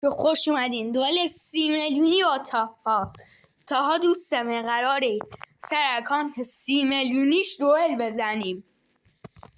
خوش اومدین دوال 30 میلیونی با تاها دوستمه. قراره سر اکانت 30 میلیونیش دوئل بزنیم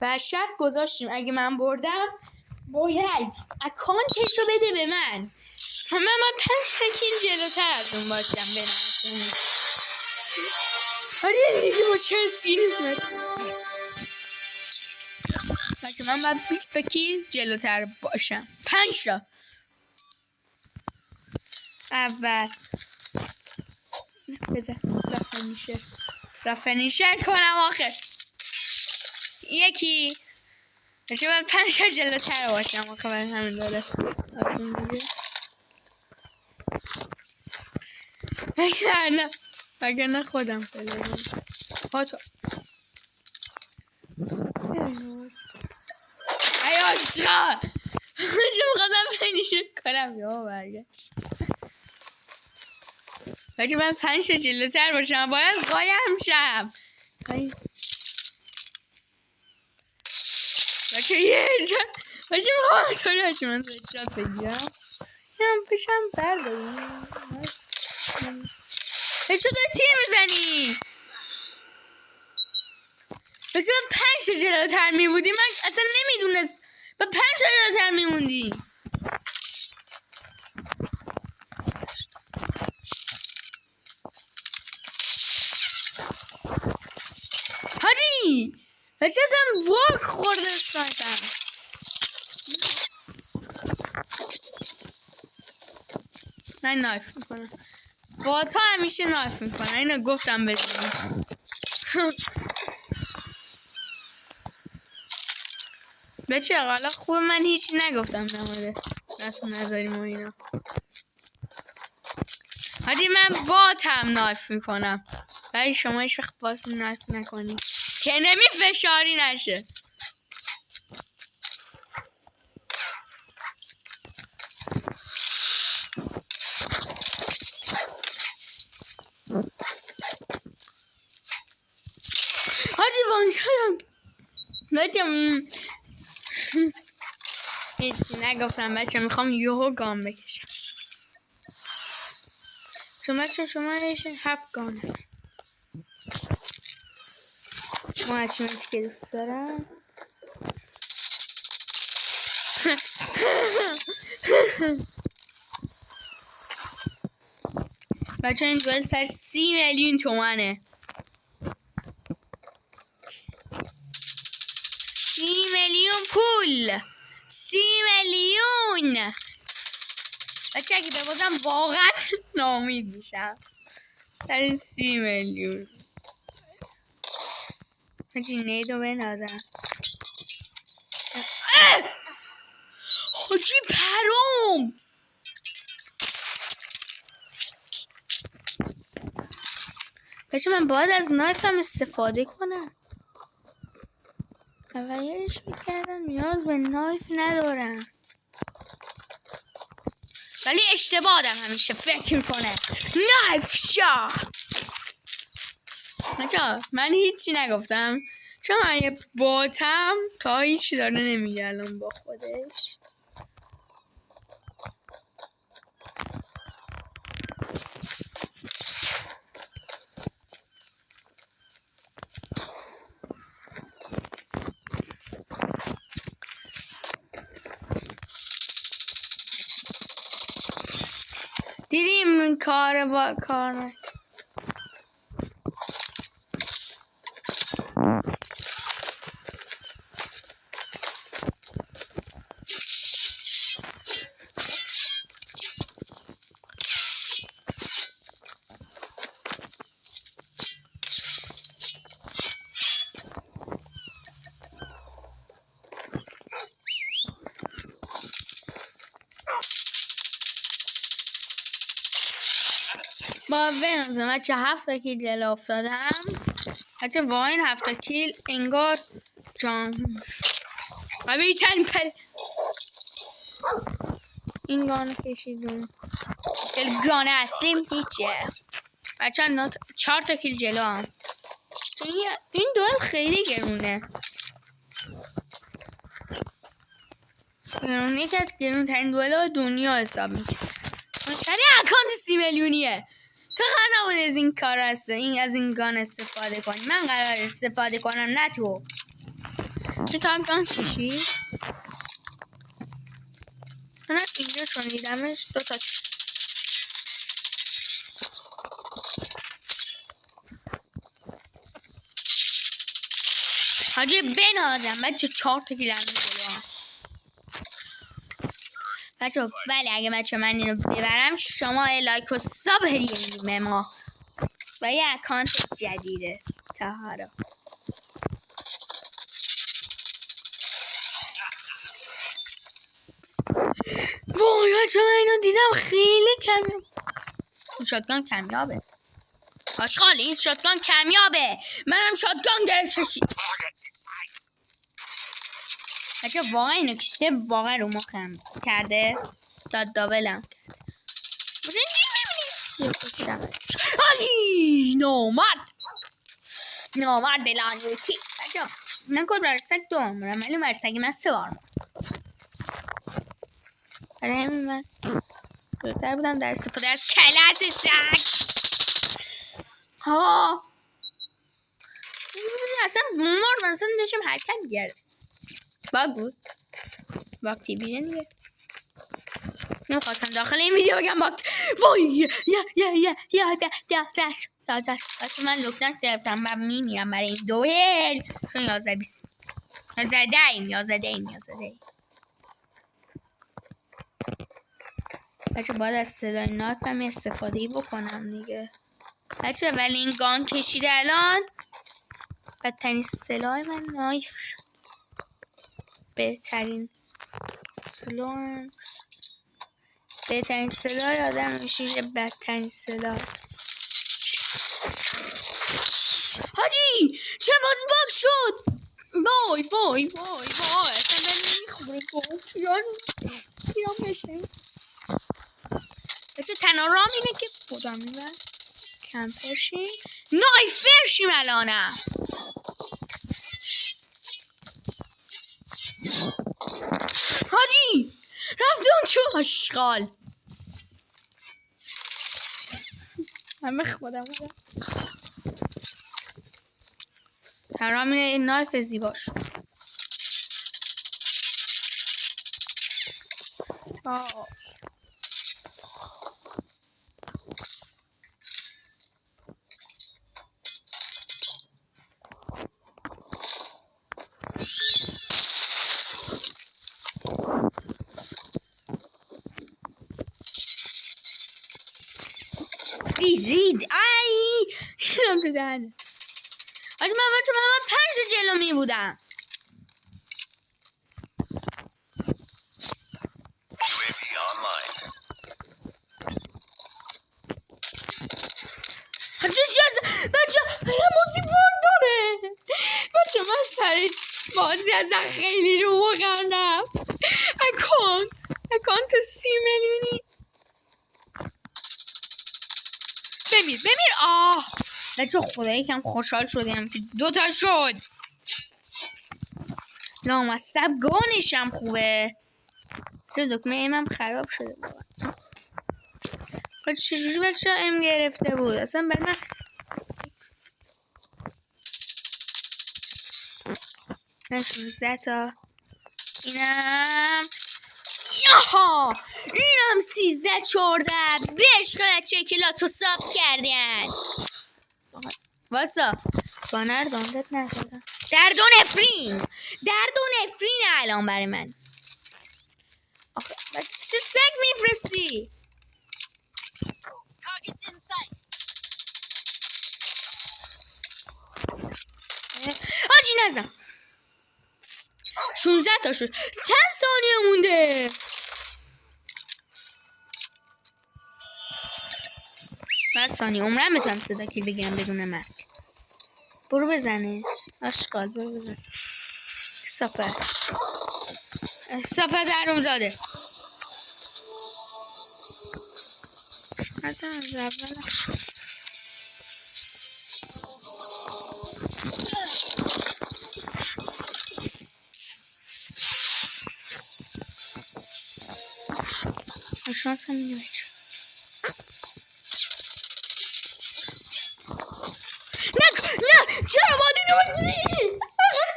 و شرط گذاشتیم اگه من بردم باید اکانتشو بده به من و من 5 کیل جلوتر از اون باشم. به نظرم آره دیگه با چه سینی بچه من باید 20 کیل جلوتر باشم. 5 تا اول بذار رفنیشه کنم آخر یکی بچه من 5 تا جلوتر باشم آخه برای همین داره آسون دیگه. اگر نه خودم بلدم هاتو ای آشقا چه میخواستم فنیشه کنم یا برگشت. بچه من 5 تا جلوتر باشم باید قایم شم. بچه یه بچه میخوام طوری هرچی من سجاد بگیرم هم پیشم برداریم. بچه داری تیر میزنی بچه من 5 تا جلوتر میبودی من اصلا نمیدونست و 5 تا جلوتر میموندی. هادی بچه اصلا واک خورده سایتم. من نایف میکنم با تا همیشه نایف میکنم اینو گفتم بزنیم. بچه حالا خوب من هیچی نگفتم نماره دست نذاریم و اینا. هادی من باتم نایف میکنم ولی شما هیچ وقت باز نایف نکنی که نمی فشاری نشه. هادی وان شدم بچه هیچی نگفتم بچه میخوام یهو گام بکشم شما ایشون 7 گانه ما هرچیمتی که دوست دارم. بچه این دوئل سر 30 میلیون تومنه. 30 میلیون پول 30 میلیون بچه اگه ببازم واقعا ناامید میشم در 30 میلیون. بچه نیدو بندازم حاجی پروم بچه من باید از نایفم استفاده کنم. اولش میکردم نیاز به نایف ندارم ولی اشتباه آدم همیشه فکر میکنه نایف شا. بچه من هیچی نگفتم چون من یه باتم تا هیچی داره نمیگه الان با خودش. دیدیم کار با کار با بنازم بچه 7 کیل جلو افتادم بچه واقعا این 7 کیل انگار جان بیتن پر این گانه کشیدون گانه اصلیم هیچه بچه 4 کیل جلو هم این دوئل خیلی گرونه یکی از گرونترین دوئل‌های دنیا حساب میشه. سری اکانت 30 میلیونیه. تو قرار نبود از این کار هست، از این گان استفاده کنی. من قرار استفاده کنم، نه تو. تا گان چیشی؟ من اینجا چون دیدمش 2 تا حاجی بنازم بچه 4 تا گیرم میکنم بچه. ولی اگه بچه من اینو ببرم شما لایک و ساب هدیه میدیم به ما و یه اکانت جدیده تهارا. وای بچه من اینو دیدم خیلی کمیاب. شاتگان کمیابه آشغال، این شاتگان کمیابه. منم شاتگان گره کشید بچه. واقعا اینو کشیده، واقعا رو مخم کرده. داد دابلم علی نامد بلانیتی بچه. من کل برسک 2 عمرم ولی برسک من 3 بار برای همین من دوتر بودم در استفاده از کلت سگ. ها اصلا مرد من اصلا داشتم حرکت میگرد. باگ بود، باگ تی ویژن دیگه. نمیخواستم داخل این ویدیو بگم باگ. وای داشت من لکنک گرفتم و میمیرم برای این دوئل چون 11-20 11 بچه باید از صدای نایف هم استفاده بکنم دیگه بچه. ولی این گان کشیده الان. بدترین سلاح من نایف، بهترین سلاح آدم میشه بدترین سلاح. حاجی چه باز باگ شد. وای اصلا من نمیخوره کیام بشه بچه. تنها رام اینه که خدا میبر کمپرشیم نایفرشیم الانم. حاجی رفتم تو آشغال. همه خودم ترام اینه نایف زیباش. رید ای خیلم تو دهنه. آجه من 5 جلو می بودم. بچه موزی باگ داره بچه. من سر بازی ازن خیلی رو مقرنم. اکانت 30 میلیونی. بمیر بچه. خدایی کم خوشحال شدیم که 2 تا شد. لامصب گانشم خوبه. چون دکمه ایمم خراب شده بابا. چجوری بچه ام گرفته بود اصلا بر من. نه 16 تا. اینم 13-14 بشق بچه که لاتو ساب کردن. واسا بانر داندت نکردم. درد و نفرین الان برای من. آخه چه سگ میفرستی؟ آجی نزم 16 تا شد. چند ثانیه مونده؟ بعد ثانیه عمرم میتونم صدا کی بگیرم بدون مرگ. برو بزنه آشغال، برو بزن. صفت درون زاده. حتی از اول شانس هم میده بچه. نه چرا مادی رو بگیری؟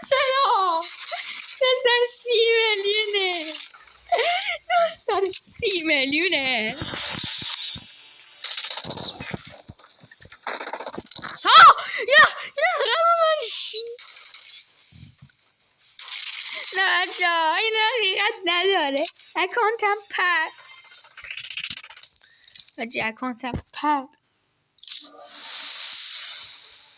چرا؟ 230 میلیونه 230 میلیونه. ها نه قرمانش. نه بچه این حقیقت نداره. اکانتم پر بچه، اکانتم پر.